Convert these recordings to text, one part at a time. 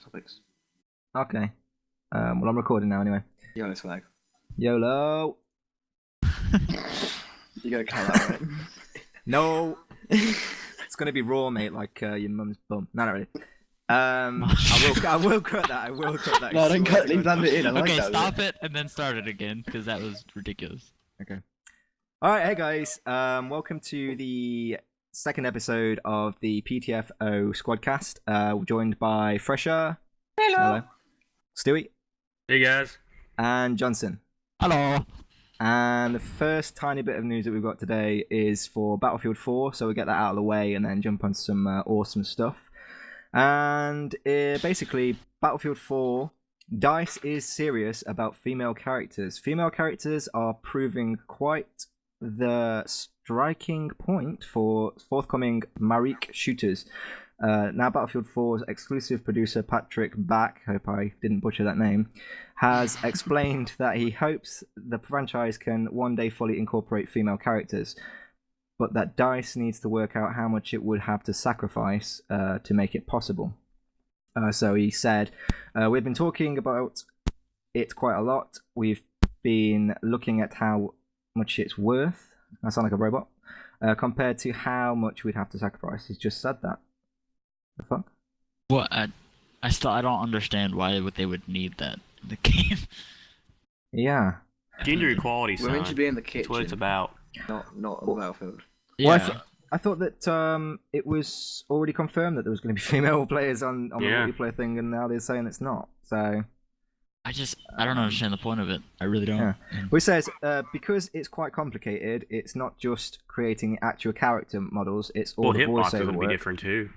topics. Okay. Well, I'm recording now anyway. YOLO swag. YOLO. You gotta cut that, right? No. It's gonna be raw, mate, like your mum's bum. No, not really. I will cut that. I will cut that. No, don't cut. Leave that bit in. I like Okay, that stop bit. it and then start it again because that was ridiculous. Okay. All right, hey guys. Welcome to the second episode of the PTFO SquadCast. We're joined by Fresherrrr. Hello. Stewy. Hey guys. And Johnsen. Hello. And the first tiny bit of news that we've got today is for Battlefield 4, so we'll get that out of the way and then jump on some awesome stuff. And basically, Battlefield 4, DICE is serious about female characters. Female characters are proving quite the striking point for forthcoming Marik shooters. Now Battlefield 4's exclusive producer Patrick Back, hope I didn't butcher that name, has explained that he hopes the franchise can one day fully incorporate female characters, but that DICE needs to work out how much it would have to sacrifice to make it possible. So he said, we've been talking about it quite a lot. We've been looking at how much it's worth. I sound like a robot. Compared to how much we'd have to sacrifice. He's just said that. The fuck? What? I don't understand why they would need that in the game. Yeah. Gender equality, son. Women should be in the That's kitchen. what it's about. Not on the battlefield. Well, Yeah. I thought that it was already confirmed that there was going to be female players on the multiplayer thing, and now they're saying it's not. So I don't understand the point of it. I really don't. yeah. Well, it says because it's quite complicated. It's not just creating actual character models. It's all Well, the hitboxes voiceover would be work. different too.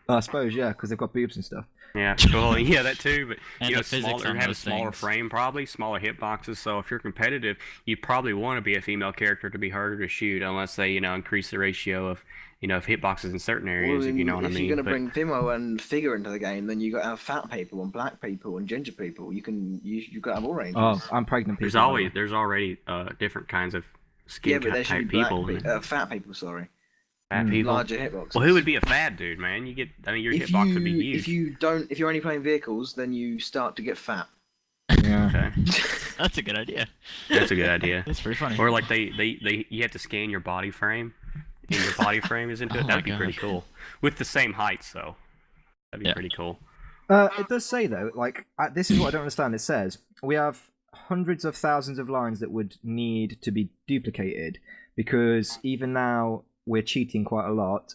I suppose, yeah, because they've got boobs and stuff. Yeah, well, yeah, that too. But And you know, the physics smaller on have a those smaller things. frame, probably smaller hitboxes. So if you're competitive, you probably want to be a female character to be harder to shoot, unless they, increase the ratio of, of hitboxes in certain areas. Well, if you know what I if mean. you're gonna But- bring female and figure into the game, then you got to have fat people and black people and ginger people. You got to have all ranges. Oh, I'm pregnant. There's people, already different kinds of skin yeah, but there should type be people. fat people. Sorry, Fat people. larger hitboxes. Well, who would be a fat dude, man? Your hitbox would be huge. If you're only playing vehicles, then you start to get fat. Yeah. Okay, That's a good idea. that's a good idea. That's pretty funny. Or like you have to scan your body frame, and your body frame is into it. Oh That'd my be pretty gosh. cool. With the same heights, though. That'd be Yeah. pretty cool. It does say though, like this is what I don't understand. It says we have hundreds of thousands of lines that would need to be duplicated because even now we're cheating quite a lot.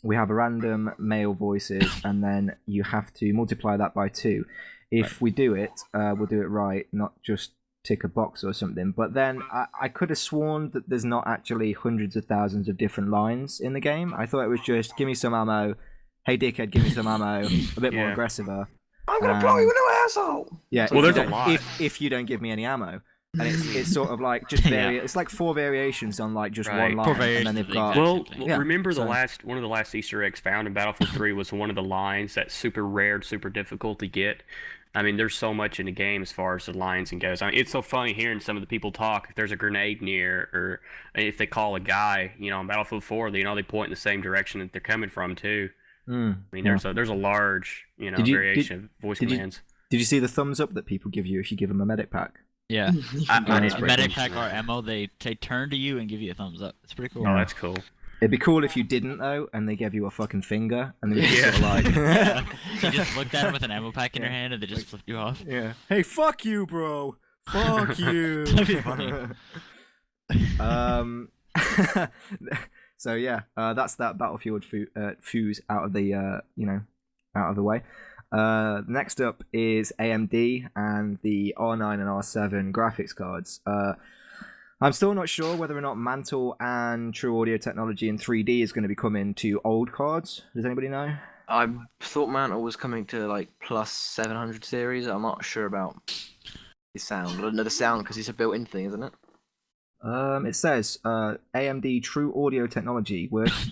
We have random male voices, and then you have to multiply that by 2. If we do it, we'll do it right, not just tick a box or something. But then I could have sworn that there's not actually hundreds of thousands of different lines in the game. I thought it was just give me some ammo. Hey dickhead, give me some ammo. A bit more Yeah. aggressive. I'm gonna blow you in the asshole. Yeah. Well, if there's you a don't- lot. If you don't give me any ammo, and it's sort of like just it's like 4 variations on like just Right. one 4 line, and then variations they've of the got exact Well, same thing. Yeah, remember so- one of the last Easter eggs found in Battlefield 3 was one of the lines that's super rare, super difficult to get. I mean, there's so much in the game as far as the lines and goes. I mean, it's so funny hearing some of the people talk. If there's a grenade near, or if they call a guy, on Battlefield 4, they point in the same direction that they're coming from too. Mm, I mean, yeah. there's a large, Did you- variation of voice did you- commands. Did you see the thumbs up that people give you if you give them a medic pack? Yeah. I that's A pretty medic cool. pack or ammo, they turn to you and give you a thumbs up. It's pretty cool. Oh, that's cool. It'd be cool if you didn't though, and they gave you a fucking finger, and they were just Yeah. sort of like, Yeah. You just looked at them with an ammo pack in your hand and they just flipped you off. yeah, hey, fuck you, bro, fuck you. That'd be funny. So yeah, that's that Battlefield fuse out of the out of the way. Next up is AMD and the R9 and R7 graphics cards. I'm still not sure whether or not Mantle and True Audio technology in 3D is going to be coming to old cards. Does anybody know? I thought Mantle was coming to like plus 700 series. I'm not sure about the sound. I don't know the sound because it's a built-in thing, isn't it? It says AMD True Audio technology,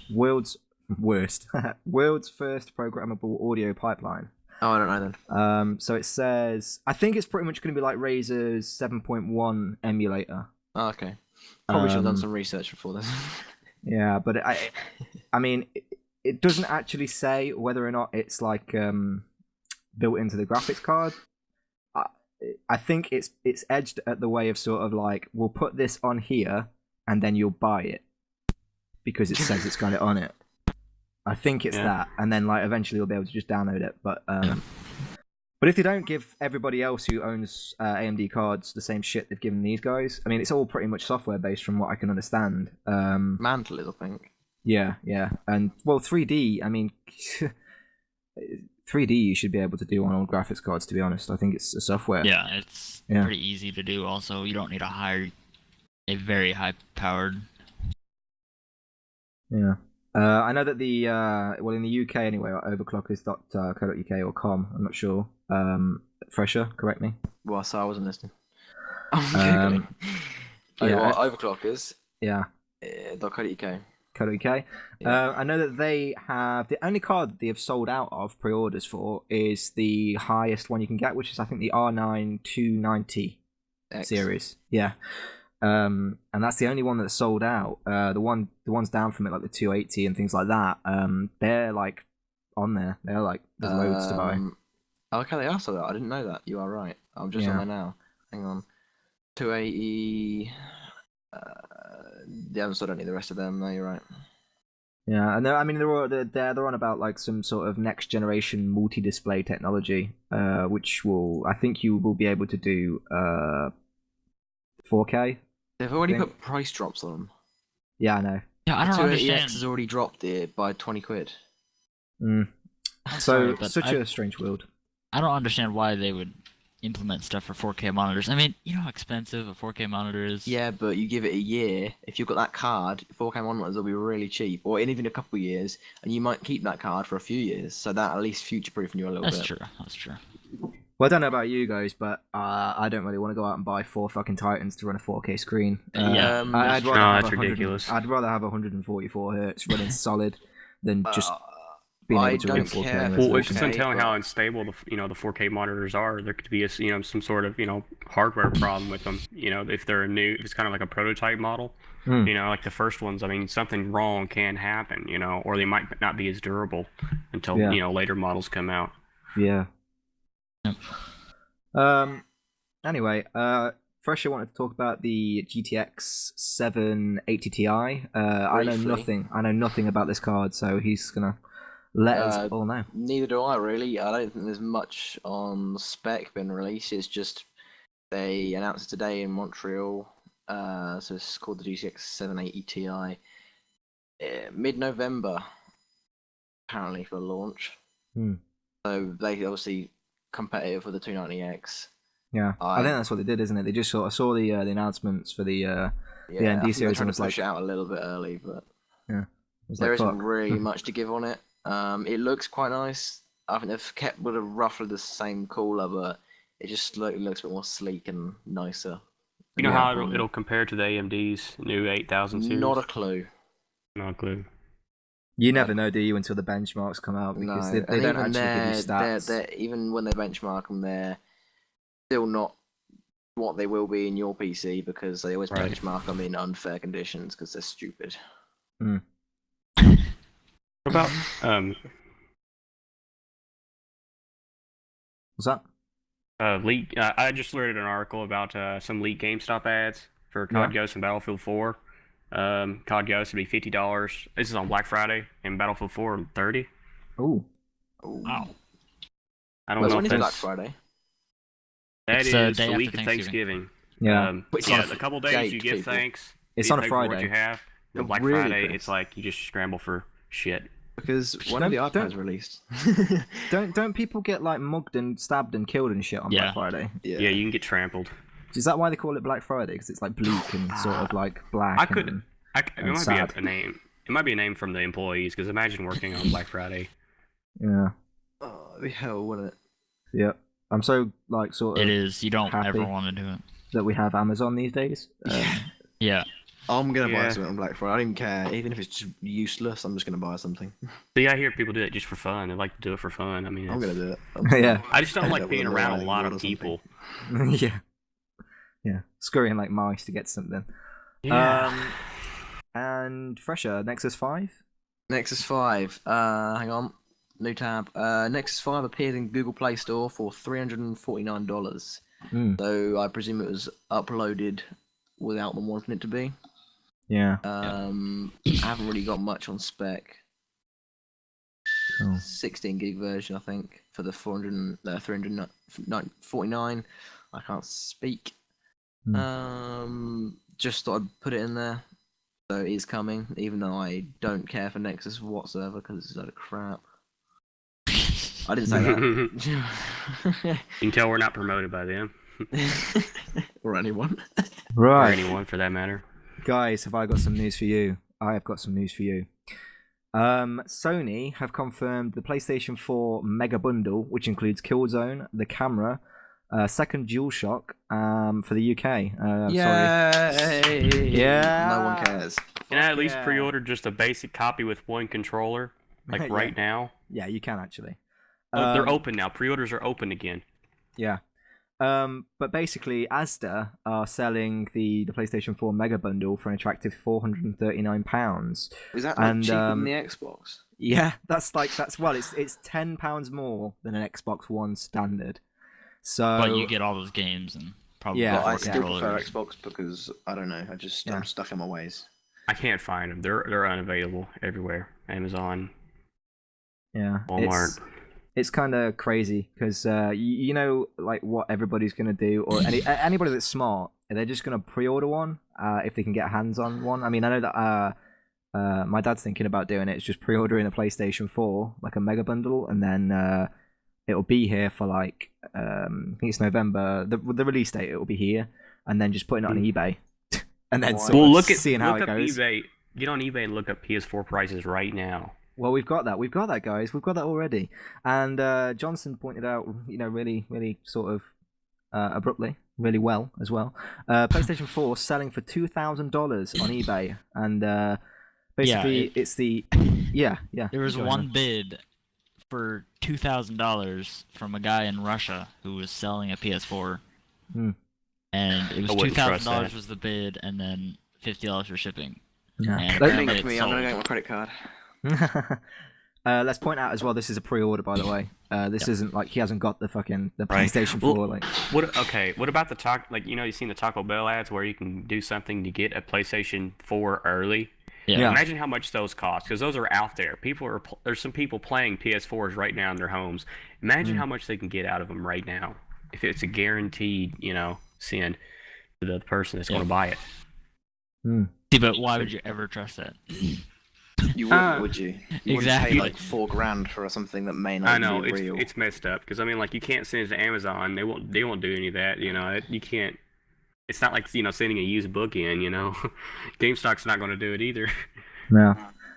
world's worst, world's first programmable audio pipeline. Oh, I don't know then. So it says, I think it's pretty much going to be like Razer's 7.1 emulator. Oh, okay. Probably should have done Um, some research before this. Yeah, but I mean, it doesn't actually say whether or not it's like built into the graphics card. I think it's edged at the way of sort of like, we'll put this on here and then you'll buy it because it says it's got it on it. I think it's that, and then like eventually you'll be able to just download it. But if they don't give everybody else who owns AMD cards the same shit they've given these guys, I mean, it's all pretty much software based from what I can understand. Mantle is, I think. Yeah, and well, 3D. I mean, 3D you should be able to do on all graphics cards. To be honest, I think it's a software. Yeah, it's pretty easy to do. Also, you don't need a very high powered. Yeah. I know that the in the UK anyway, overclockers.co.uk or com. I'm not sure. Fresherrrr, correct me. Well, so I wasn't listening. I'm yeah. Overclockers. Yeah. .co.uk. .co.uk. Yeah. I know that they have the only card they have sold out of pre-orders for is the highest one you can get, which is I think the r9-280 series. Yeah. And that's the only one that's sold out. The ones down from it, like the 280 and things like that, they're like on there. They're like there's loads to buy. Okay, they are sold out. I didn't know that. You are right. I'm just on there now. Hang on. 280. They haven't sold any of the rest of them. No, you're right. Yeah, and they're on about like some sort of next generation multi-display technology, which I think you will be able to do 4K. They've already put price drops on them. Yeah, I know. Yeah, I don't understand. 280X has already dropped it by 20 quid. So such a strange world. I don't understand why they would implement stuff for 4K monitors. I mean, you know how expensive a 4K monitor is? Yeah, but you give it a year. If you've got that card, 4K monitors will be really cheap. Or in even a couple of years, and you might keep that card for a few years. So that at least future-proofing you a little bit. That's true. Well, I don't know about you guys, but I don't really want to go out and buy 4 fucking Titans to run a 4K screen. That's ridiculous. I'd rather have 144 hertz running solid than just being able to run 4K. Well, it's just telling how unstable the 4K monitors are. There could be some sort of hardware problem with them. If they're if it's kind of like a prototype model. Like the first ones. I mean, something wrong can happen. Or they might not be as durable until later models come out. Yeah. Anyway, Fresherrrr wanted to talk about the gtx780ti. I know nothing about this card, so he's gonna let us all know. Neither do I, really. I don't think there's much on spec been released. It's just they announced it today in Montreal. So it's called the gtx780ti. Mid-November, apparently, for launch. So they obviously competitive with the 290X. Yeah, I think that's what they did, isn't it? They just sort of saw the announcements for the ND series and was like, push it out a little bit early, but there isn't really much to give on it. It looks quite nice. I think they've kept with roughly the same cooler, but it just looks a bit more sleek and nicer. You know how it'll compare to the AMD's new 8000 series? Not a clue. Not a clue. You never know, do you, until the benchmarks come out, because they don't actually give you stats. Even when they benchmark them, they're still not what they will be in your PC, because they always benchmark them in unfair conditions because they're stupid. What about What's that? Leak. I just read an article about some leaked GameStop ads for COD Ghost and Battlefield 4. COD Ghost would be $50. This is on Black Friday, and Battlefield 4 $30. Ooh. Wow. I don't know if that's Black Friday. That It's is day the after week of Thanksgiving. Yeah. A couple days you give people. thanks. It's you on a pay for what Friday. you have. The Black really Friday, pissed. it's like you just scramble for shit. Because one of the iPads released. Don't people get like mugged and stabbed and killed and shit on Black Friday? Yeah, you can get trampled. Is that why they call it Black Friday? Because it's like bleak and sort of like black. It might sad. be a name. It might be a name from the employees. Because imagine working on Black Friday. Yeah. Oh, it'd be hell, wouldn't it? Yep. I'm so like sort of. It is. You don't happy ever want to do it. that we have Amazon these days. Yeah. I'm gonna buy something on Black Friday. I don't even care, even if it's just useless. I'm just gonna buy something. See, I hear people do it just for fun. They like to do it for fun. I mean, I'm gonna do it. Yeah. I just don't like being around a lot of people. Yeah. Scurrying like mice to get something. Yeah. And Fresherrrr, Nexus 5? Nexus 5. Hang on. New tab. Nexus 5 appeared in Google Play Store for $349. So I presume it was uploaded without them wanting it to be. Yeah. I haven't really got much on spec. Cool. 16 gig version, I think, for the 349. I can't speak. Just thought I'd put it in there. So it is coming, even though I don't care for Nexus whatsoever because it's a load of crap. I didn't say that. You can tell we're not promoted by them. Or anyone. Right. Or anyone for that matter. Guys, have I got some news for you? I have got some news for you. Sony have confirmed the PlayStation 4 Mega Bundle, which includes Killzone, the camera, second DualShock for the UK. Sorry. Yeah. No one cares. Can I at least pre-order just a basic copy with one controller, like right now? Yeah, you can actually. They're open now. Pre-orders are open again. Yeah. But basically, Asda are selling the PlayStation 4 Mega Bundle for an attractive £439. Is that like cheaper than the Xbox? Yeah, it's £10 more than an Xbox One standard. So, but you get all those games and probably Yeah, But I four still prefer controllers. Xbox because I don't know. I'm stuck in my ways. I can't find them. They're unavailable everywhere. Amazon, yeah, Walmart. it's kind of crazy because you know, like what everybody's gonna do, or anybody that's smart, they're just gonna pre-order one if they can get hands on one. I mean, I know that my dad's thinking about doing it. It's just pre-ordering a PlayStation 4, like a Mega Bundle, and then it'll be here for like I think it's November. The release date, it will be here, and then just putting it on eBay, and then seeing how it goes. eBay. Get on eBay and look up PS4 prices right now. Well, we've got that, guys. We've got that already. And Johnsen pointed out, really, really sort of abruptly, really well as well. PlayStation 4 selling for $2,000 on eBay, and basically it's the There was one bid for $2,000 from a guy in Russia who was selling a PS4, and it was $2,000 was the bid, and then $50 for shipping. Yeah. And Don't apparently link me. it's I'm gonna sold. get my credit card. Let's point out as well, this is a pre-order, by the way. This isn't like he hasn't got the PlayStation 4. Well, what about the you've seen the Taco Bell ads where you can do something to get a PlayStation 4 early? Yeah. Imagine how much those cost, because those are out there. There's some people playing PS4s right now in their homes. Imagine how much they can get out of them right now if it's a guaranteed, send to the person that's going to buy it. See, but why would you ever trust that? You wouldn't, would you? You Exactly. wouldn't pay like $4,000 for something that may not be real. It's messed up, because I mean, like, you can't send it to Amazon. They won't do any of that. You can't. It's not like sending a used book in. GameStop's not going to do it either. No.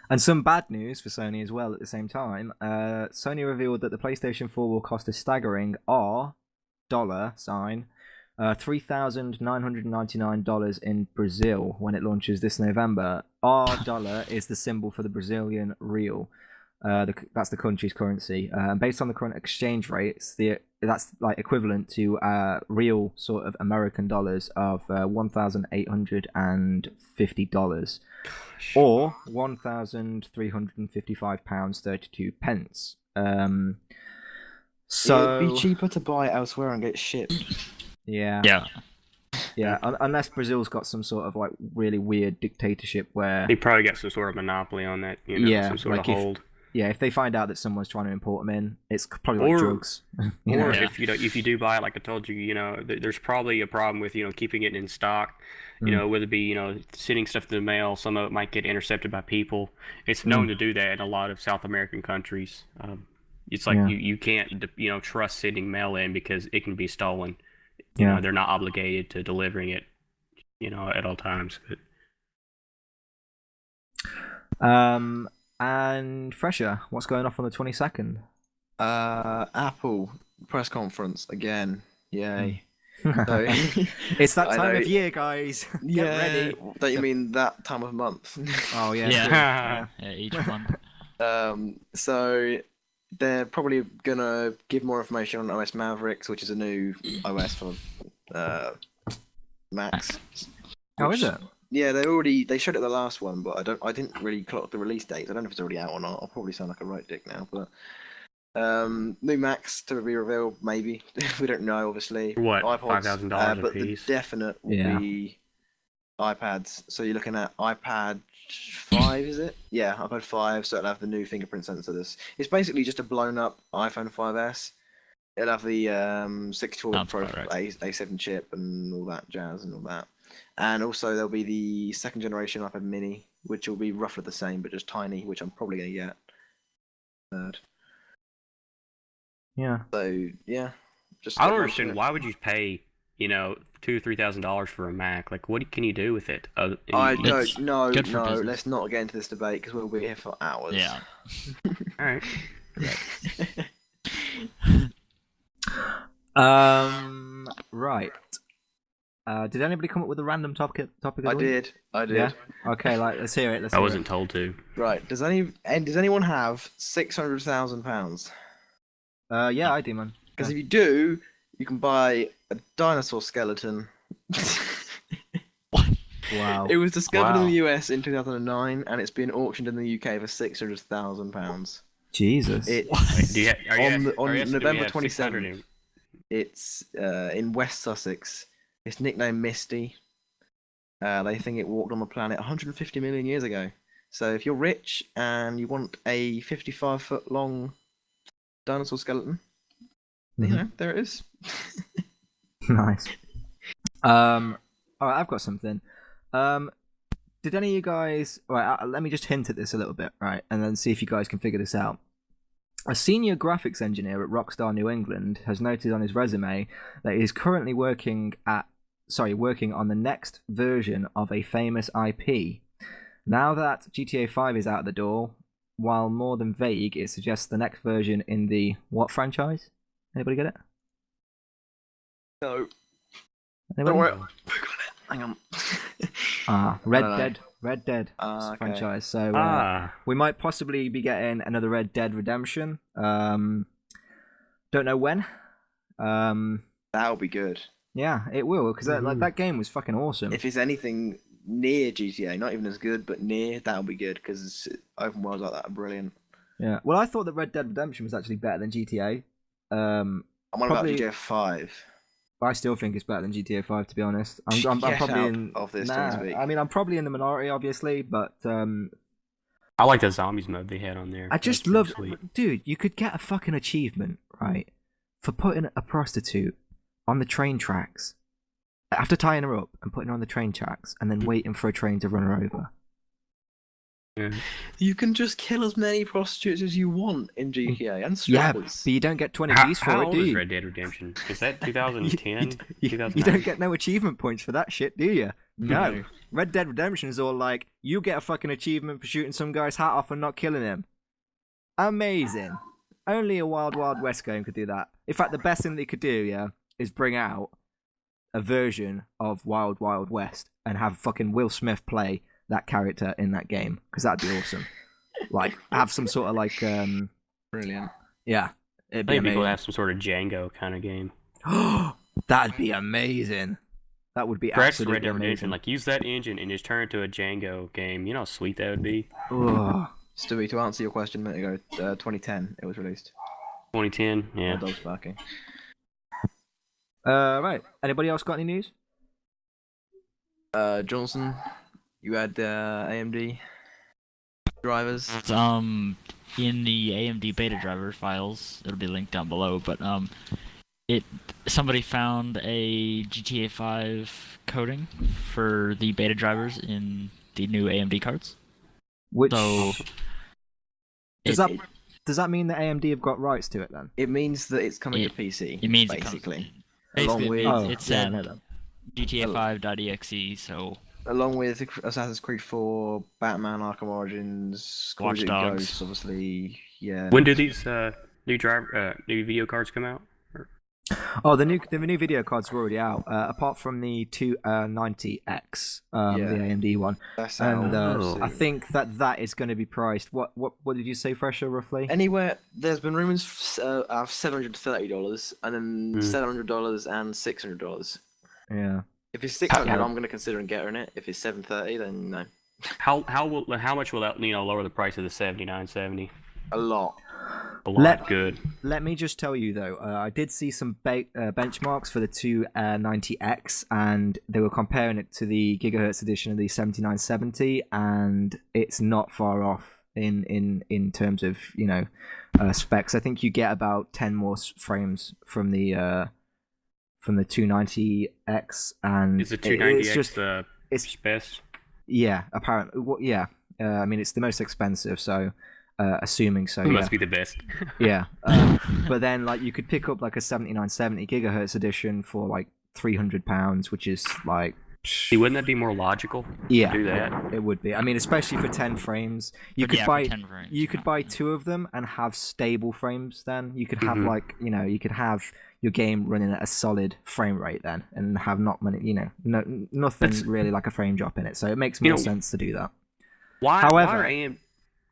And some bad news for Sony as well at the same time. Sony revealed that the PlayStation 4 will cost a staggering $3,999 in Brazil when it launches this November. $R is the symbol for the Brazilian real. That's the country's currency. Based on the current exchange rates, that's like equivalent to real sort of American dollars of $1,850 or £1,355.32. So it'd be cheaper to buy it elsewhere and get it shipped. Yeah. Unless Brazil's got some sort of like really weird dictatorship where They probably got some sort of monopoly on that. Some sort of hold. If they find out that someone's trying to import them in, it's probably like drugs. If you do buy it, like I told you, there's probably a problem with keeping it in stock. Whether it be sending stuff to the mail, some of it might get intercepted by people. It's known to do that in a lot of South American countries. It's like you can't trust sending mail in because it can be stolen. They're not obligated to delivering it at all times. But... And Fresher, what's going off on the 22nd? Apple press conference again. Yay. So, it's that time of year, guys. Get ready. Don't you mean that time of month? Oh yeah. Yeah, each month. So they're probably gonna give more information on OS Mavericks, which is a new OS for Macs. How is it? Yeah, they showed it the last one, but I didn't really clock the release date. I don't know if it's already out or not. I'll probably sound like a right dick now, but New Macs to be revealed, maybe. We don't know, obviously. What? iPods, $5,000 a but piece. the definite will be iPads. So you're looking at iPad 5, is it? Yeah, iPad 5. So it'll have the new fingerprint sensor. It's basically just a blown up iPhone 5S. It'll have the 64 Pro A7 chip and all that jazz and all that. And also there'll be the second generation iPad Mini, which will be roughly the same but just tiny, which I'm probably going to get. Third. Yeah. So yeah, I don't understand. Why would you pay, $2,000 or $3,000 for a Mac? Like, what can you do with it? I don't know. No, let's not get into this debate because we'll be here for hours. Yeah. All right. Right. Did anybody come up with a random topic? I did. Yeah. Okay. Let's hear it. I wasn't told to. Right. Does anyone have £600,000? Yeah, I do, man. Because if you do, you can buy a dinosaur skeleton. Wow. It was discovered in the US in 2009, and it's been auctioned in the UK for £600,000. Jesus. On November 27th. It's in West Sussex. It's nicknamed Misty. They think it walked on the planet 150 million years ago. So if you're rich and you want a 55-foot long dinosaur skeleton, there it is. Nice. All right, I've got something. Did any of you guys? All right, let me just hint at this a little bit, right, and then see if you guys can figure this out. A senior graphics engineer at Rockstar New England has noted on his resume that he is currently working on the next version of a famous IP. Now that GTA 5 is out the door, while more than vague, it suggests the next version in the what franchise? Anybody get it? No. Anybody? Don't worry. Hang on. Red Dead franchise. So we might possibly be getting another Red Dead Redemption. Don't know when. That'll be good. Yeah, it will, because that game was fucking awesome. If it's anything near GTA, not even as good, but near, that'll be good, because open worlds like that are brilliant. Yeah. Well, I thought that Red Dead Redemption was actually better than GTA. I'm on about GTA 5. I still think it's better than GTA 5, to be honest. I'm probably in. Of this I mean, I'm probably in the minority, obviously, but I like the zombies mode they had on there. I just love, dude. You could get a fucking achievement, right, for putting a prostitute on the train tracks after tying her up and putting her on the train tracks, and then waiting for a train to run her over. Yeah. You can just kill as many prostitutes as you want in GTA and strippers. But you don't get 20 G's for it, do you? Is Red Dead Redemption? Is that 2010? You don't get no achievement points for that shit, do you? No. Red Dead Redemption is all like, you get a fucking achievement for shooting some guy's hat off and not killing him. Amazing. Only a Wild Wild West game could do that. In fact, the best thing they could do, is bring out a version of Wild Wild West and have fucking Will Smith play that character in that game, because that'd be awesome. Like, have some sort of like brilliant. Yeah, it'd be amazing. Maybe have some sort of Django kind of game. That'd be amazing. That would be absolutely Red Dead amazing. Redemption, like, use that engine and just turn it to a Django game. You know how sweet that would be. Stewy, to answer your question a minute ago, 2010 it was released. 2010, yeah. Dog's barking. Right. Anybody else got any news? Johnsen, you had AMD drivers. In the AMD beta driver files, it'll be linked down below. But somebody found a GTA 5 coding for the beta drivers in the new AMD cards. Does that mean that AMD have got rights to it then? It means that it's coming to PC. It means basically. Along with GTA 5.exe, so along with Assassin's Creed 4, Batman Arkham Origins, Watch Dogs, Ghosts, obviously, yeah. When do these new video cards come out? Oh, the new video cards were already out. Apart from the 290x, the AMD one, and I think that is going to be priced. What did you say, Fresher, roughly? Anywhere there's been rumors of $730, and then $700 and $600. Yeah. If it's $600, I'm going to consider getting it. If it's $730, then no. How much will that lower the price of the 7970? A lot. A lot good. Let me just tell you though, I did see some benchmarks for the 290X, and they were comparing it to the gigahertz edition of the 7970, and it's not far off in terms of specs. I think you get about 10 more frames from the 290X, and is the 290X just it's best? Yeah, apparently. Well, yeah, I mean it's the most expensive, so. Assuming so, it must be the best. Yeah, but then like you could pick up like a 7970 gigahertz edition for like £300, which is like. See, wouldn't that be more logical? Yeah, to do that. It would be. I mean, especially for 10 frames, you could buy 10 frames, you could buy 2 of them and have stable frames. Then you could have you could have your game running at a solid frame rate then, and have not many, nothing really like a frame drop in it. So it makes more sense to do that. However,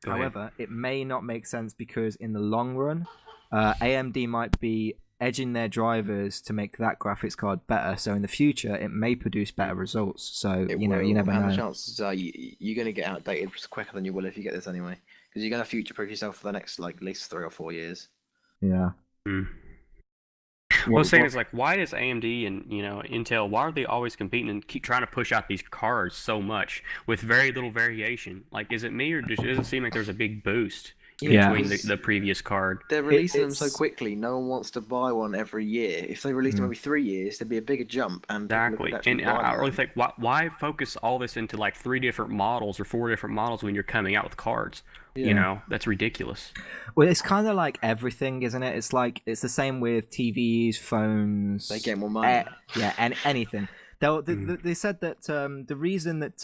However, it may not make sense because in the long run, AMD might be edging their drivers to make that graphics card better. So in the future, it may produce better results. So you never know. The chances are you're going to get outdated quicker than you will if you get this anyway, because you're going to future-proof yourself for the next like at least 3 or 4 years. Yeah. What I'm saying is, like, why does AMD and Intel, why are they always competing and keep trying to push out these cards so much with very little variation? Like, is it me, or does it seem like there's a big boost between the previous card? They're releasing them so quickly, no one wants to buy one every year. If they released them every 3 years, there'd be a bigger jump. And exactly. And I really think, why focus all this into like 3 different models or 4 different models when you're coming out with cards? Yeah. That's ridiculous. Well, it's kind of like everything, isn't it? It's the same with TVs, phones. They get more money. And anything. They said that the reason that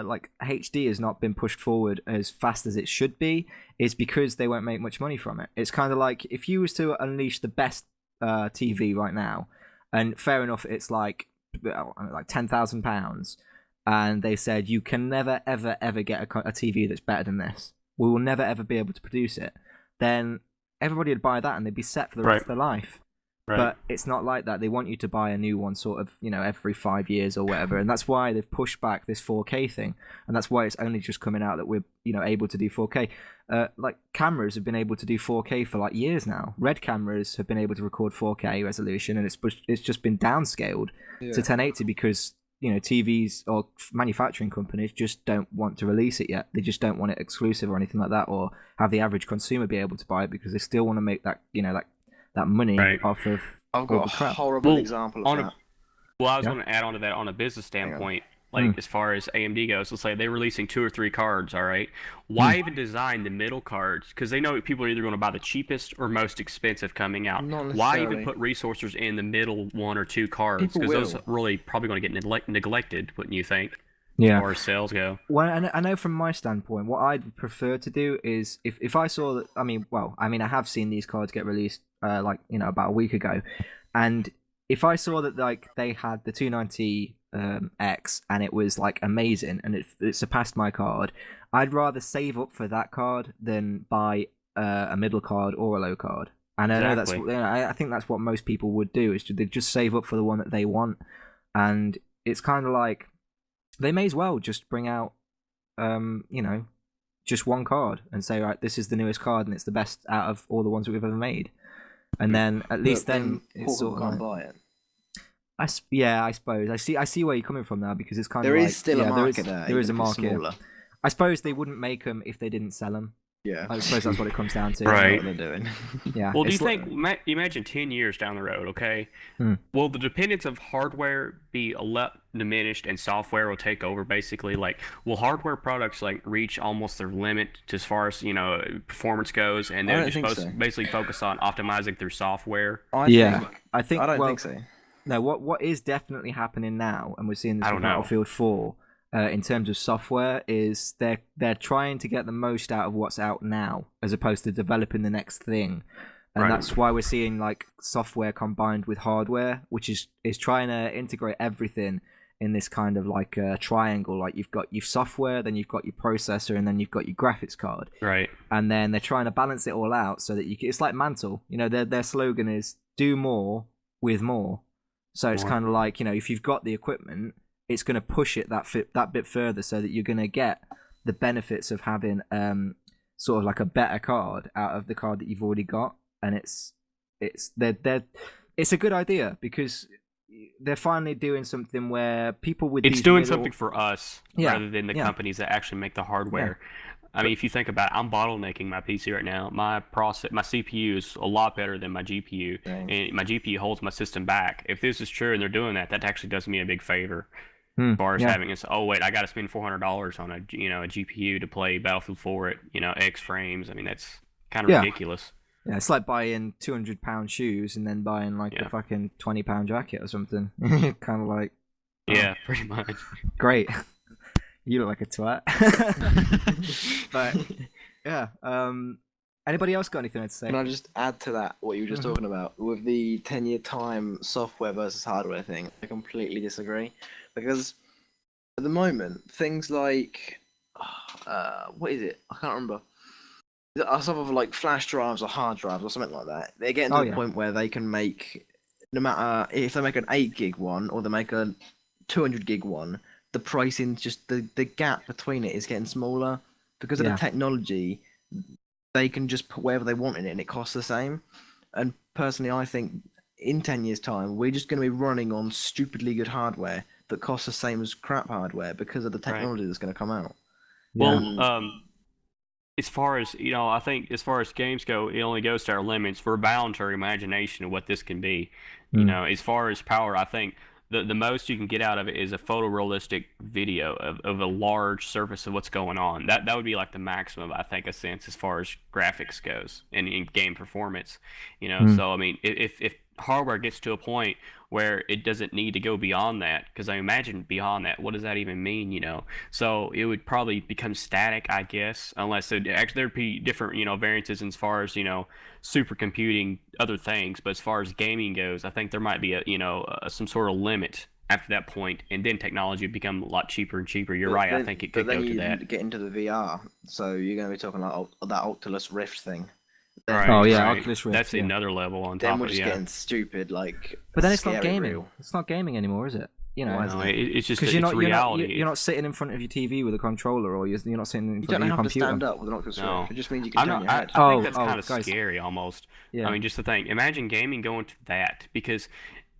like HD has not been pushed forward as fast as it should be is because they won't make much money from it. It's kind of like if you was to unleash the best TV right now, and fair enough, it's like £10,000, and they said you can never ever get a TV that's better than this. We will never ever be able to produce it. Then everybody would buy that and they'd be set for the rest of their life. Right. But it's not like that. They want you to buy a new one sort of, every 5 years or whatever. And that's why they've pushed back this 4K thing. And that's why it's only just coming out that we're, able to do 4K. Like cameras have been able to do 4K for like years now. Red cameras have been able to record 4K resolution, and it's just been downscaled to 1080 because, TVs or manufacturing companies just don't want to release it yet. They just don't want it exclusive or anything like that, or have the average consumer be able to buy it because they still want to make that, that money off of. I've got a horrible example of that. Well, I was going to add on to that on a business standpoint. Like, as far as AMD goes, let's say they're releasing 2 or 3 cards, all right? Why even design the middle cards? Because they know people are either going to buy the cheapest or most expensive coming out. Why even put resources in the middle 1 or 2 cards? Because those are really probably going to get neglected, wouldn't you think? Yeah. As far as sales go. Well, I know from my standpoint, what I'd prefer to do is if I saw that, I have seen these cards get released about a week ago, and if I saw that like they had the 290 X and it was like amazing and it surpassed my card, I'd rather save up for that card than buy a middle card or a low card. And I know that's I think that's what most people would do, is they just save up for the one that they want. And it's kind of like they may as well just bring out just one card and say, right, this is the newest card and it's the best out of all the ones that we've ever made. And then at least then it's sort of can't buy it. I suppose I see where you're coming from now, because it's kind there of is still a market there. There is a market. I suppose they wouldn't make them if they didn't sell them. Yeah, I suppose that's what it comes down to. Right. What they're doing. Yeah. Well, do you think? Imagine 10 years down the road. Okay. Will the dependence of hardware be a lot diminished and software will take over? Basically, like, will hardware products like reach almost their limit as far as performance goes, and they're just basically focus on optimizing their software? I don't think so. No, what is definitely happening now, and we're seeing this with Battlefield 4, in terms of software, is they're trying to get the most out of what's out now, as opposed to developing the next thing. And that's why we're seeing like software combined with hardware, which is trying to integrate everything in this kind of like triangle. Like you've got your software, then you've got your processor, and then you've got your graphics card. Right. And then they're trying to balance it all out so that it's like Mantle. Their slogan is do more with more. So it's kind of like, if you've got the equipment, it's going to push it that bit further so that you're going to get the benefits of having sort of like a better card out of the card that you've already got, and it's a good idea because they're finally doing something where people with it's these doing little... something for us Yeah, rather than the yeah. companies that actually make the hardware. I mean, if you think about it, I'm bottlenecking my PC right now. My CPU is a lot better than my GPU, and my GPU holds my system back. If this is true and they're doing that, that actually does me a big favor. As far as having this, oh wait, I got to spend $400 on a GPU to play Battlefield 4 at X frames. I mean, that's kind of ridiculous. Yeah, it's like buying £200 shoes and then buying like a fucking £20 jacket or something. Kind of like. Yeah, pretty much. Great. You look like a twat. But yeah. Anybody else got anything to say? Can I just add to that what you were just talking about with the 10-year time software versus hardware thing? I completely disagree because at the moment things like what is it? I can't remember. Some of like flash drives or hard drives or something like that. They're getting to the point where they can make, no matter if they make an 8 gig one or they make a 200 gig one, the pricing, just the gap between it is getting smaller because of the technology. They can just put wherever they want in it and it costs the same. And personally, I think in 10 years' time, we're just going to be running on stupidly good hardware that costs the same as crap hardware because of the technology that's going to come out. Well, as far as I think as far as games go, it only goes to our limits. We're bound to our imagination of what this can be. As far as power, I think the most you can get out of it is a photorealistic video of a large surface of what's going on. That would be like the maximum, I think, a sense as far as graphics goes and in game performance. So I mean, if hardware gets to a point where it doesn't need to go beyond that, because I imagine beyond that, what does that even mean? So it would probably become static, I guess, unless there'd be different variances as far as supercomputing other things. But as far as gaming goes, I think there might be some sort of limit after that point, and then technology would become a lot cheaper and cheaper. You're right. I think it could go to that. But then you get into the VR, so you're going to be talking like that Oculus Rift thing. Right, Oculus Rift. That's another level on top. Then we're just getting stupid, like. But then it's not gaming. Real. It's not gaming anymore, is it? It's just because it's reality. You're not sitting in front of your TV with a controller, or you're not sitting in front of your computer. You don't have to stand up with an Oculus Rift. It just means you can turn your head. I think that's kind of scary, almost. Yeah. I mean, just to think, imagine gaming going to that, because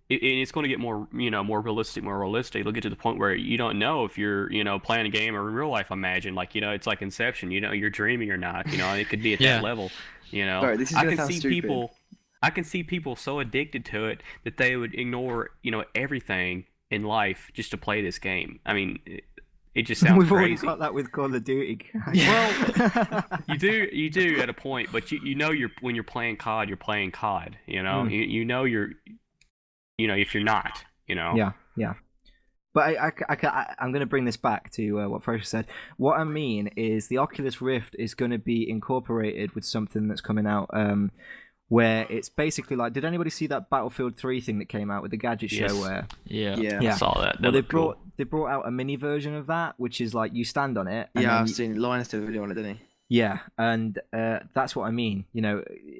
it's going to get more realistic. It'll get to the point where you don't know if you're playing a game or in real life. Imagine it's like Inception. You're dreaming or not. It could be at that level. Sorry, this is I can see people so addicted to it that they would ignore everything in life just to play this game. I mean, it just sounds We've crazy. We've already got that with Call of Duty. Well, you do at a point, but when you're playing COD, you're playing COD. If you're not, Yeah. But I'm going to bring this back to what Fresherrrr said. What I mean is the Oculus Rift is going to be incorporated with something that's coming out where it's basically like, did anybody see that Battlefield 3 thing that came out with the gadget show where... Yeah. I saw that. Well, they brought out a mini version of that, which is like you stand on it. And I've seen Linus do a video on it, didn't he? Yeah, and that's what I mean.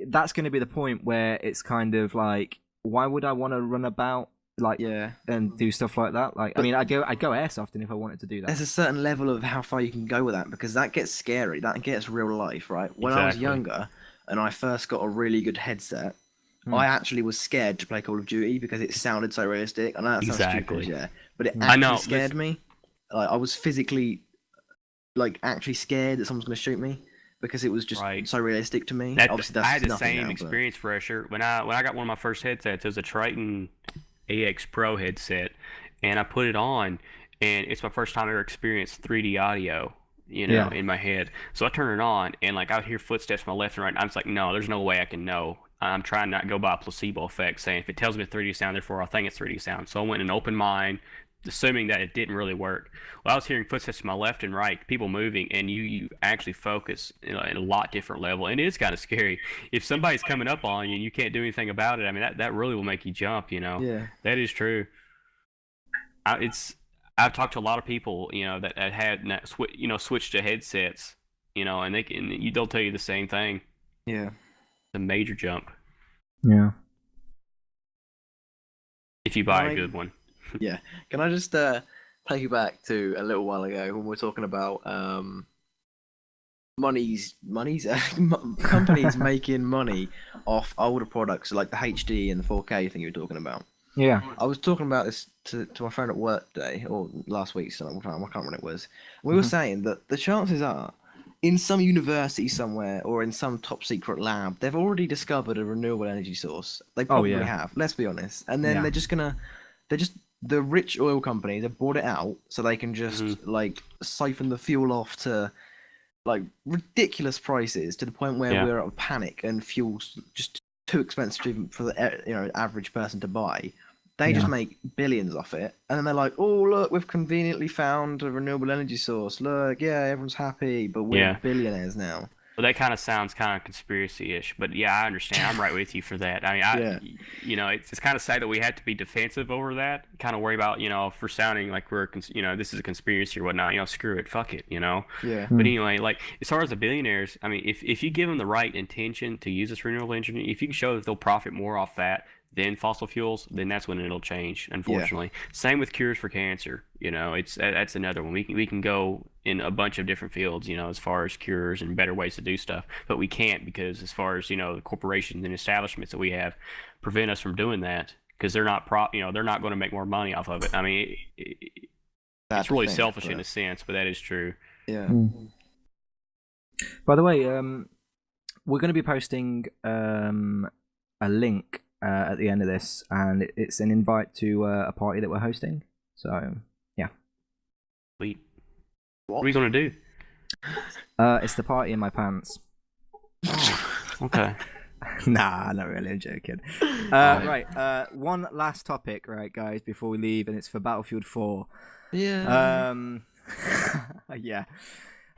That's going to be the point where it's kind of like, why would I want to run about and do stuff like that? Like, I mean, I'd go airsofting if I wanted to do that. There's a certain level of how far you can go with that, because that gets scary. That gets real life, right? When I was younger and I first got a really good headset, I actually was scared to play Call of Duty because it sounded so realistic. I know that sounds stupid, but it actually scared me. Like, I was physically, actually scared that someone's going to shoot me because it was just so realistic to me. Obviously, that's I had the nothing same now, experience, Fresherrrr. When I got one of my first headsets, it was a Triton AX Pro headset, and I put it on, and it's my first time ever experienced 3D audio, in my head. So I turn it on, and I would hear footsteps from my left and right, and I'm just like, no, there's no way I can know. I'm trying not to go by a placebo effect, saying if it tells me it's 3D sound, therefore I think it's 3D sound. So I went in an open mind, assuming that it didn't really work. Well, I was hearing footsteps to my left and right, people moving, and you actually focus in a lot different level, and it is kind of scary. If somebody's coming up on you and you can't do anything about it, I mean, that really will make you jump. Yeah, that is true. I've talked to a lot of people, that had switched to headsets, and they'll tell you the same thing. Yeah, it's a major jump. Yeah. If you buy a good one. Yeah. Can I just take you back to a little while ago when we were talking about companies making money off older products like the HD and the 4K thing you were talking about. Yeah. I was talking about this to my friend at work today, or last week, so I can't remember when it was. We were saying that the chances are, in some university somewhere or in some top secret lab, they've already discovered a renewable energy source. They probably have, let's be honest. And then the rich oil companies have bought it out so they can just like siphon the fuel off to like ridiculous prices to the point where we're at a panic and fuel's just too expensive even for the average person to buy. They just make billions off it, and then they're like, "Oh, look, we've conveniently found a renewable energy source. Look, yeah, everyone's happy, but we're billionaires now." Well, that kind of sounds kind of conspiracy-ish, but yeah, I understand. I'm right with you for that. I mean, it's kind of sad that we had to be defensive over that. Kind of worry about, for sounding like we're, this is a conspiracy or whatnot. Screw it, fuck it, Yeah. But anyway, like as far as the billionaires, I mean, if you give them the right intention to use this renewable energy, if you can show that they'll profit more off that than fossil fuels, then that's when it'll change. Unfortunately, same with cures for cancer. That's another one. We can go in a bunch of different fields, as far as cures and better ways to do stuff, but we can't because as far as the corporations and establishments that we have prevent us from doing that because they're not they're not going to make more money off of it. I mean, it's really selfish in a sense, but that is true. Yeah. By the way, we're going to be posting a link at the end of this, and it's an invite to a party that we're hosting. So, yeah. Sweet. What are we gonna do? It's the party in my pants. Okay. Nah, not really. I'm joking. Right. One last topic, right, guys, before we leave, and it's for Battlefield 4. Yeah. Yeah.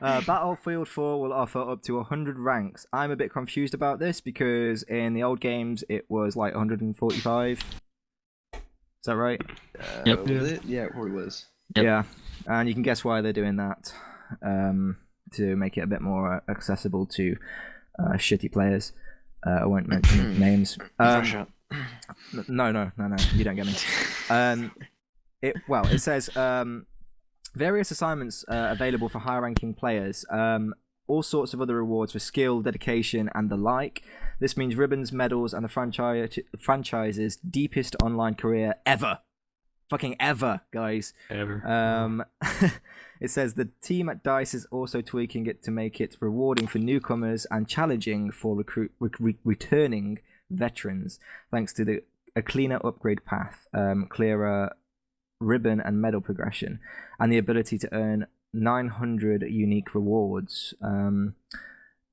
Battlefield 4 will offer up to 100 ranks. I'm a bit confused about this because in the old games it was like 145. Is that right? Yep. Was it? Yeah, it probably was. Yep. Yeah, and you can guess why they're doing that, to make it a bit more accessible to shitty players. I won't mention names. No, you don't get me. It says various assignments available for high-ranking players. All sorts of other rewards for skill, dedication, and the like. This means ribbons, medals, and the franchise's deepest online career ever. Fucking ever, guys. Ever. It says the team at DICE is also tweaking it to make it rewarding for newcomers and challenging for returning veterans, thanks to a cleaner upgrade path, clearer ribbon and medal progression, and the ability to earn 900 unique rewards.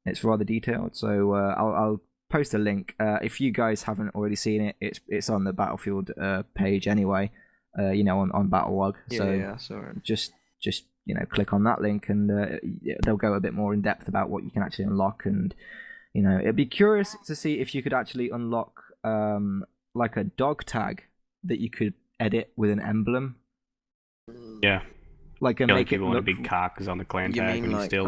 It's rather detailed, so I'll post a link. If you guys haven't already seen it, it's on the Battlefield page anyway. On Battlelog. So sorry. Just click on that link, and they'll go a bit more in depth about what you can actually unlock. And it'd be curious to see if you could actually unlock like a dog tag that you could edit with an emblem. Yeah. Like make it look... a big cock is on the clan you tag mean and still.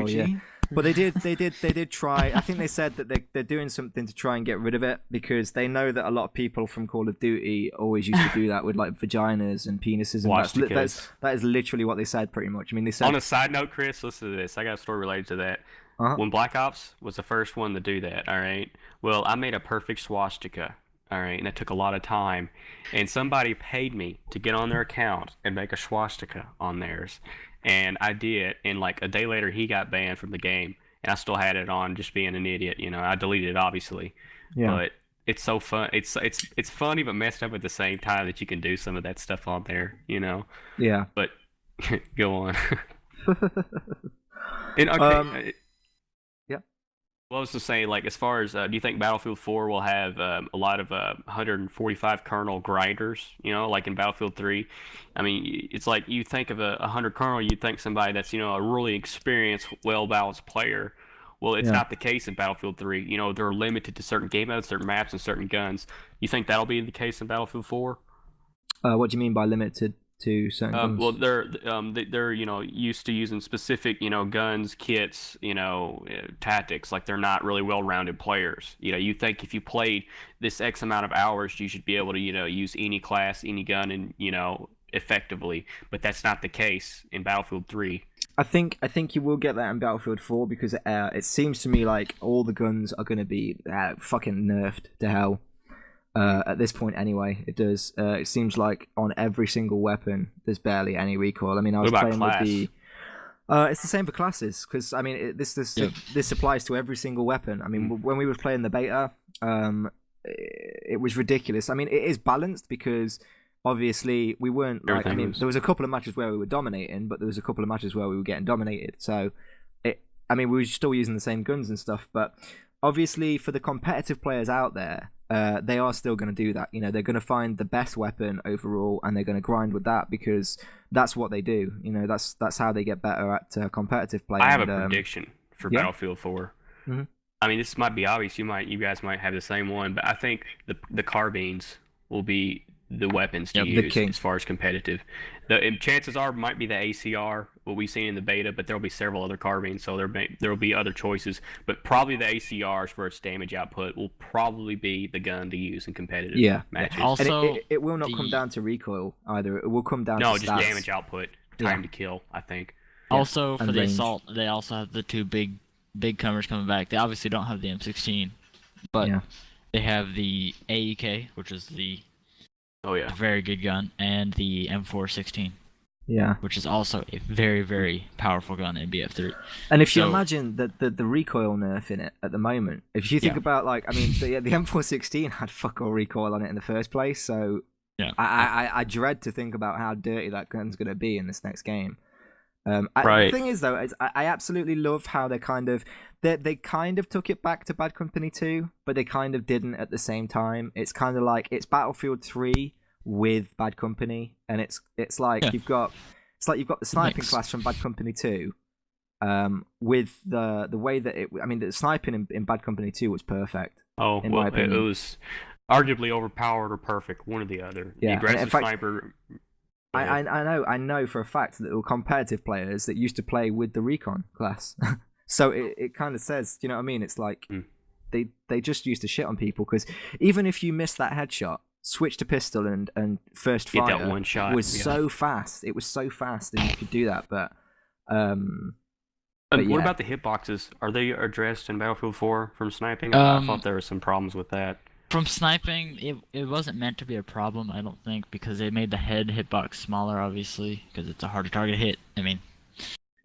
Yeah. But they did try. I think they said that they're doing something to try and get rid of it because they know that a lot of people from Call of Duty always used to do that with like vaginas and penises. And that is literally what they said, pretty much. I mean, they said. On a side note, Chris, listen to this. I got a story related to that. When Black Ops was the first one to do that, all right. Well, I made a perfect swastika. All right, and that took a lot of time, and somebody paid me to get on their account and make a swastika on theirs, and I did. And like a day later, he got banned from the game, and I still had it on, just being an idiot. I deleted it obviously, but it's so fun. It's funny but messed up at the same time that you can do some of that stuff on there. Yeah. But go on. And okay. Well, I was just saying, like, as far as, do you think Battlefield 4 will have a lot of 145 kernel grinders, like in Battlefield 3? I mean, it's like you think of a 100 kernel, you'd think somebody that's, a really experienced, well-balanced player. Well, it's not the case in Battlefield 3. They're limited to certain game modes, certain maps, and certain guns. You think that'll be the case in Battlefield 4? What do you mean by limited to certain guns? Well, they're used to using specific guns, kits, tactics. Like they're not really well-rounded players. You think if you played this X amount of hours, you should be able to use any class, any gun, and effectively, but that's not the case in Battlefield 3. I think you will get that in Battlefield 4 because it seems to me like all the guns are going to be fucking nerfed to hell. At this point, anyway, it does. It seems like on every single weapon, there's barely any recoil. I mean, I was playing with the. It's the same for classes because I mean, this applies to every single weapon. I mean, when we were playing the beta, it was ridiculous. I mean, it is balanced because obviously we weren't like. I mean, there was a couple of matches where we were dominating, but there was a couple of matches where we were getting dominated. So, we were still using the same guns and stuff, but obviously for the competitive players out there. They are still going to do that. You know, they're going to find the best weapon overall, and they're going to grind with that because that's what they do. You know, that's how they get better at competitive play. I have a prediction for Battlefield 4. Mm-hmm. I mean, this might be obvious. You guys might have the same one, but I think the carbines will be the weapons to use as far as competitive. And chances are might be the ACR, what we've seen in the beta, but there'll be several other carbines, so there'll be other choices. But probably the ACRs for its damage output will probably be the gun to use in competitive matches. Also, and it will not come down to recoil either. It will come down to just damage output, time to kill, I think. Also, for the assault, they also have the two big comers coming back. They obviously don't have the M16, but they have the AEK, which is the very good gun, and the M416. Yeah. Which is also a very, very powerful gun in BF3. And if you imagine the recoil nerf in it at the moment, if you think about like, I mean, the M416 had fuck all recoil on it in the first place, so I dread to think about how dirty that gun's going to be in this next game. The thing is though, I absolutely love how they kind of took it back to Bad Company 2, but they kind of didn't at the same time. It's kind of like it's Battlefield 3 with Bad Company, and it's like you've got the sniping class from Bad Company 2, with the way that the sniping in Bad Company 2 was perfect. Oh, well, it was arguably overpowered or perfect, one or the other. Yeah. The aggressive sniper. I know for a fact that there were competitive players that used to play with the recon class. So it kind of says, you know what I mean? It's like they just used to shit on people because even if you missed that headshot, switch to pistol and first fire that one shot was so fast. It was so fast and you could do that. But what about the hitboxes? Are they addressed in Battlefield 4 from sniping? I thought there were some problems with that. From sniping, it wasn't meant to be a problem, I don't think, because they made the head hitbox smaller, obviously, because it's a harder target hit. I mean,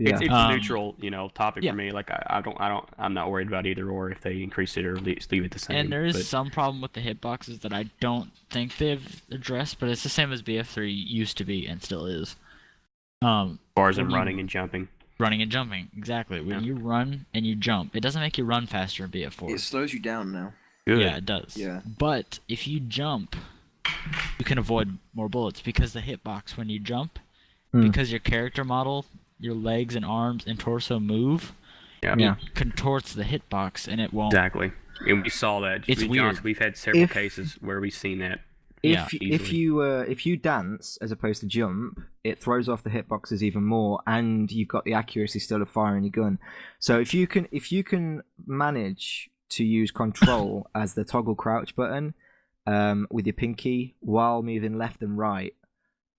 it's a neutral, topic for me. Like I'm not worried about either or if they increase it or leave it the same. And there is some problem with the hitboxes that I don't think they've addressed, but it's the same as BF3 used to be and still is. As far as running and jumping. Running and jumping, exactly. When you run and you jump, it doesn't make you run faster in BF4. It slows you down now. Good. Yeah, it does. Yeah. But if you jump, you can avoid more bullets because the hitbox when you jump, because your character model, your legs and arms and torso move, it contorts the hitbox and it won't. Exactly. And we saw that. It's weird. We've had several cases where we've seen that. If you dance as opposed to jump, it throws off the hitboxes even more, and you've got the accuracy still of firing your gun. So if you can manage to use control as the toggle crouch button with your pinky while moving left and right,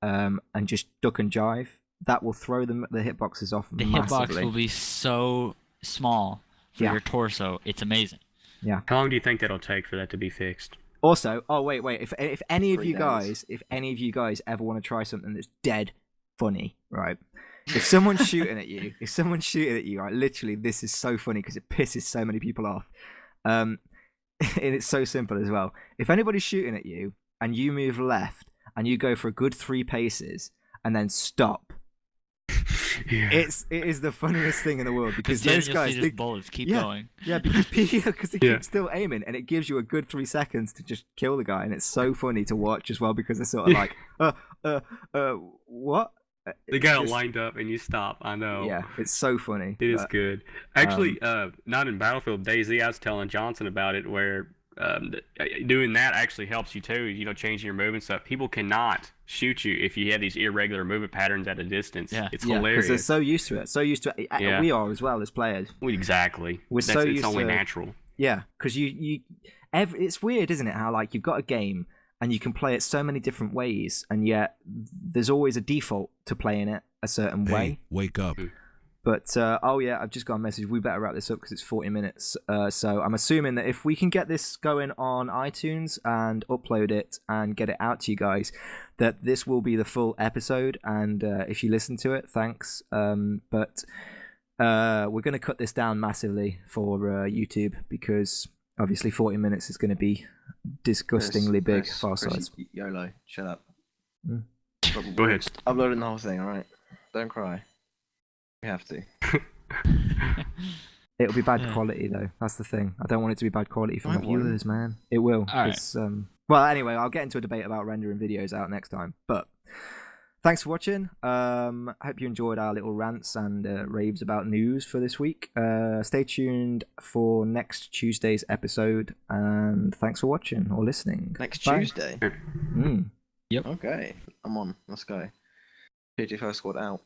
and just duck and jive, that will throw the hitboxes off massively. The hitbox will be so small for your torso. It's amazing. Yeah. How long do you think that'll take for that to be fixed? Also, wait. If any of you guys ever want to try something that's dead funny, right? If someone's shooting at you, right, literally, this is so funny because it pisses so many people off. And it's so simple as well. If anybody's shooting at you and you move left and you go for a good 3 paces and then stop, it is the funniest thing in the world because those guys, bullets keep going. Yeah, because they keep still aiming, and it gives you a good 3 seconds to just kill the guy, and it's so funny to watch as well because they're sort of like, what? They got it lined up and you stop. I know. Yeah, it's so funny. It is good. Actually, not in Battlefield DayZ. I was telling Johnsen about it, where doing that actually helps you too. Changing your movement stuff. People cannot shoot you if you have these irregular movement patterns at a distance. Yeah, it's hilarious. Because they're so used to it. Yeah. We are as well as players. Exactly. It's only natural. Yeah, because it's weird, isn't it? How like you've got a game and you can play it so many different ways, and yet there's always a default to playing it a certain way. Wake up. But, oh yeah, I've just got a message. We better wrap this up because it's 40 minutes. So I'm assuming that if we can get this going on iTunes and upload it and get it out to you guys, that this will be the full episode. And if you listen to it, thanks. But we're going to cut this down massively for YouTube because obviously 40 minutes is going to be disgustingly big file size. YOLO, shut up. Go ahead. Uploading the whole thing, alright? Don't cry. We have to. It'll be bad quality though. That's the thing. I don't want it to be bad quality for my viewers, man. It will. Well, anyway, I'll get into a debate about rendering videos out next time. But thanks for watching. I hope you enjoyed our little rants and raves about news for this week. Stay tuned for next Tuesday's episode. And thanks for watching or listening. Next Bye. Tuesday? Yep. Okay, I'm on. Let's go. PTFO Squad out.